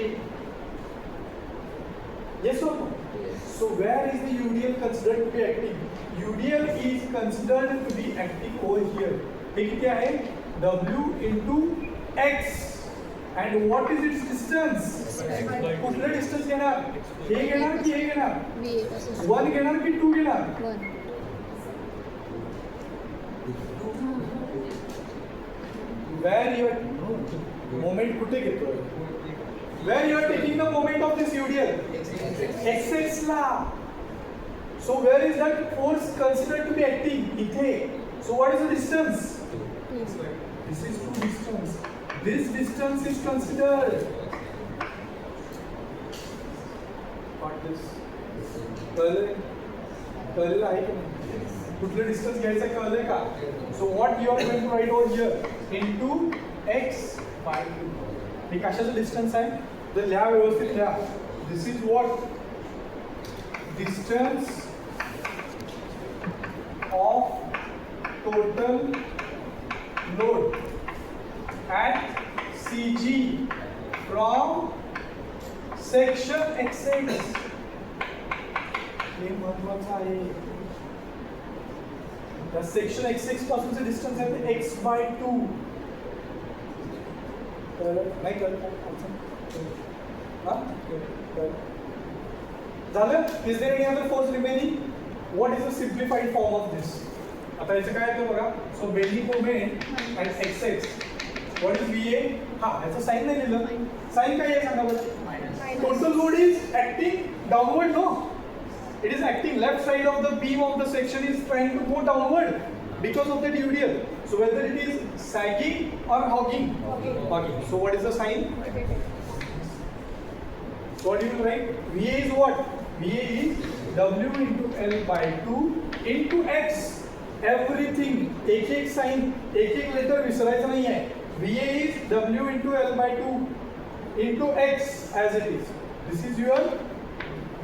Yes or no?
Yes.
So where is the UDL considered to be acting? UDL is considered to be acting over here. हे किती आहे? W into X. And what is its distance? कुठलं distance घेणार? हे घेणार की हे घेणार? 1 घेणार की 2 घेणार? where you are moment कुठे घेतोय? Where you are taking the moment of this UDL? XX La. So where is that force considered to be acting? इथे. So what is the distance? This is 2 distance. This distance is considered. What this? कळलं आहे की नाही? कुठलं distance घ्यायचं कळलंय का? So what you are going to write over here into x by 2. हे कशाचं distance आहे? तर लिहा व्यवस्थित लिहा. This is what distance of total load at CG from section XX. हे महत्वाचं आहे. त्या सेक्शन XX पासूनचे डिस्टन्स आहे ते x by 2. नाही कळलं हा झालं. Is there any other force remaining? What is the simplified form of this? आता याचं काय येतं बघा. So bending moment at XX. What is VA? हा याचं साइन नाही लिहिलं. साइन काय आहे सांगा बरं. Total load is acting downward. No, it is acting left side of the beam of the section is trying to go downward because of that UDL. So whether it is sagging or hogging. So what is the sign? So what do you write? VA is what? VA is W into L by 2 into X. Everything एक sign एक letter विसरायचं नाही आहे. VA is W into L by 2 into X as it is. This is your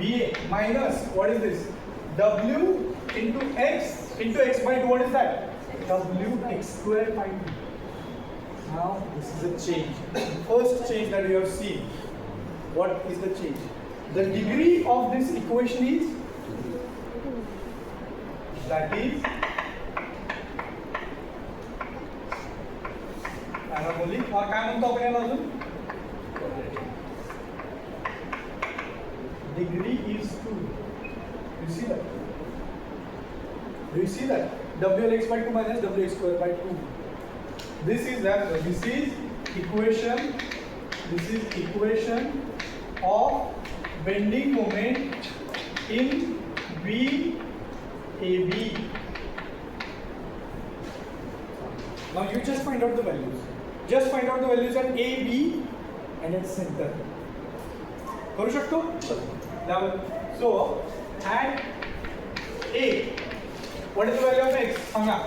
VA minus what is this? W into x by 2. What is that? W x square by 2. Now this is a change. First change that we have seen. What is the change? The degree of this equation is that is parabolic or काय म्हणतो आपण याला अजून? Degree is 2. You see that? Do you see that? WLX by 2 minus WX square by 2. This is that. This is equation. This is equation of bending moment in BAB. Now you just find out the values. Just find out the values at A, B, and at center. करू शकतो? So at A, what is the value of x? Sanga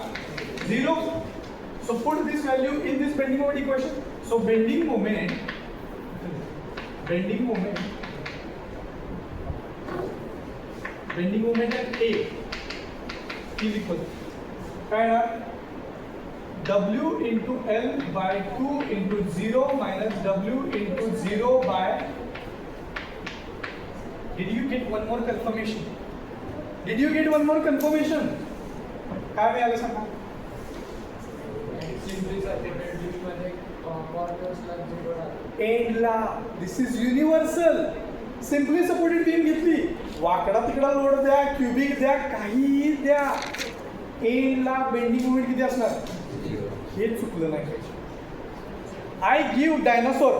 0. So put this value in this bending moment equation. So bending moment at A is equal काय ना W into L by 2 into 0 minus W into 0 by. Did you get one more confirmation? Did you get one more confirmation? काय मिळालं सांगा? एंडला. This is universal. Simply supported beam घेतली. वाकडा तिकडा load द्या, cubic द्या, काही द्या. एंडला बेंडिंग मोमेंट किती असणार? हे चुकलं नाही. I give dinosaur.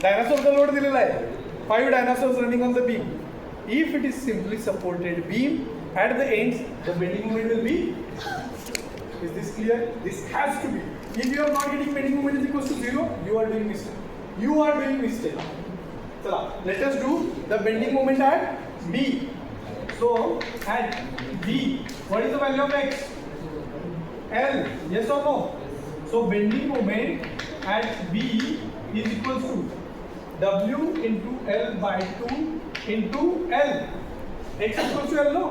डायनासोरचा लोड दिलेला आहे. 5 dinosaurs running on the beam. If it is simply supported beam, at the ends the bending moment will be. Is this clear? This has to be. If you are not getting bending moment is equals to 0, you are doing mistake. You are doing mistake. Chala, let us do the bending moment at B. So at B, what is the value of x? L. Yes or no? So bending moment at B is equals to W into L by 2 into L. X equals to L, no?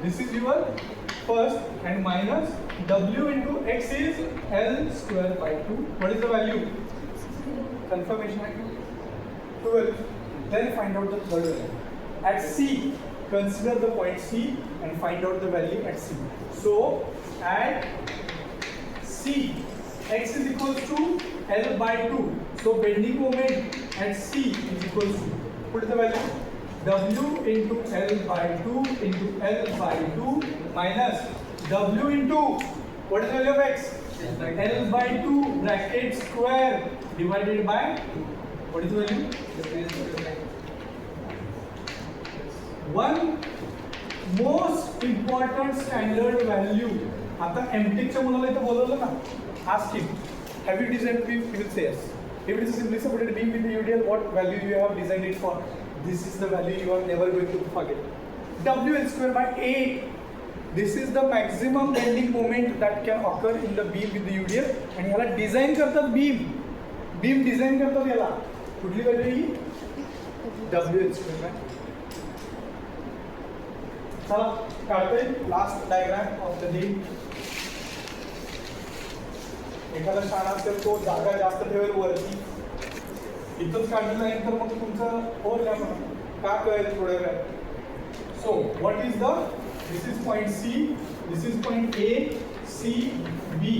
This is your first and minus W into X is L square by 2. What is the value? Confirmation. 12. Then find out the third value. At C, consider the point C and find out the value at C. So at C, X is equals to L by 2. So bending moment at C is equals to, put the value, W into L by 2 into L by 2 minus W into, what is the value of X? L by 2 bracket square divided by what is the value? One most important standard value. आता MTech च्या मुलाला इथं बोलवलं ना, ask him, have you designed beam? He will say yes. If it is a simply supported beam with the UDL, what value you have designed it for? This is the value you are never going to forget. WL square by 8. This is the maximum bending moment that can occur in the beam with the UDL. आणि ह्याला design करतात beam design करतात याला. कुठली value he? WL square by. चला काढतोय last diagram of the day. एखादा शाळा असेल तो जागा जास्त ठेवेल वरती, इथंच काढलं नाही तर मग तुमचं होल का कळेल थोड्या वेळ. So what is the, this is point C, this is point A, C, B.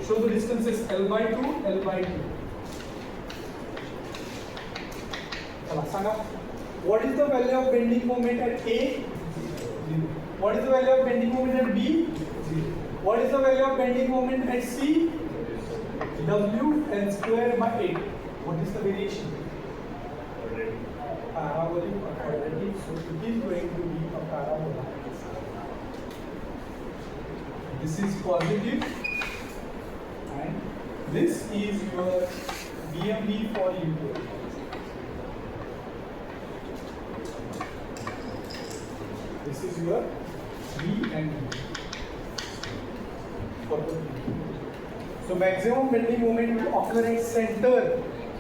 Show the distances L by 2, L by 2. चला सांगा, what is the value of bending moment at A? What is the value of bending moment at B? What is the value of bending moment at C? WL square by 8. What is the variation? Parabolic or quadratic. So it is going to be a parabola. This is positive, and this is your BMD for UDL. This is your B and B. So maximum bending moment will occur at center.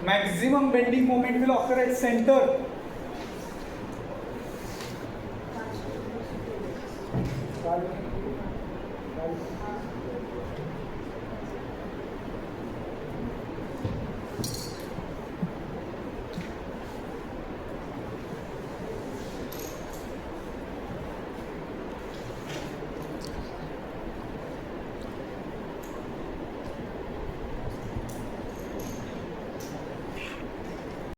Maximum bending moment will occur at center.